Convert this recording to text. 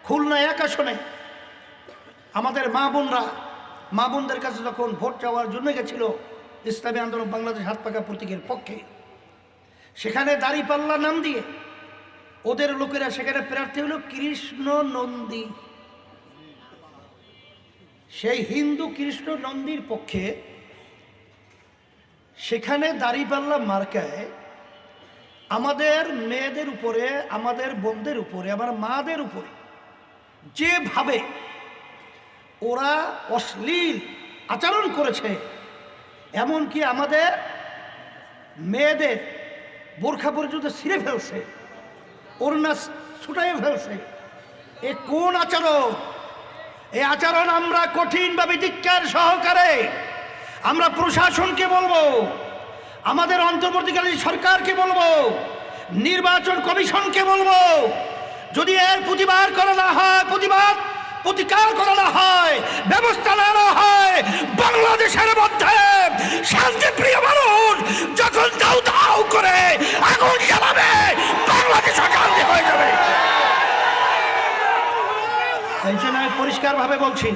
খুলনা এক আসনে আমাদের মা বোনদের কাছে যখন ভোট চাওয়ার জন্য গেছিল ইসলামী আন্দোলন বাংলাদেশ হাত পাকা প্রতীকের পক্ষে, সেখানে দাঁড়িপাল্লা নাম দিয়ে ওদের লোকেরা সেখানে প্রার্থী হলো কৃষ্ণ নন্দী। সেই হিন্দু কৃষ্ণ নন্দীর পক্ষে সেখানে দাঁড়িপাল্লা মার্কায় আমাদের মেয়েদের উপরে, আমাদের বোনদের উপরে, আমার মাদের উপরে যেভাবে ওরা অশ্লীল আচরণ করেছে, এমনকি আমাদের মেয়েদের বোরখা পর্যন্ত ছিঁড়ে ফেলছে, ওড়না ছুটাইয়ে ফেলছে। এ কোন আচরণ? এই আচরণ আমরা কঠিনভাবে ধিক্কার সহকারে আমরা প্রশাসনকে বলবো, আমাদের অন্তর্বর্তীকালীন সরকারকে বলবো, নির্বাচন কমিশনকে বলবো, যদি এর প্রতিবাদ করা না হয়, প্রতিকার করা না হয়, ব্যবস্থা নেওয়া হয়, বাংলাদেশের মধ্যে শান্তিপ্রিয় মানুষ যখন দাউ দাউ করে আগুন জ্বালাবে, বাংলাদেশ শান্তি হয়ে যাবে। এই জন্য আমি পরিষ্কারভাবে বলছি,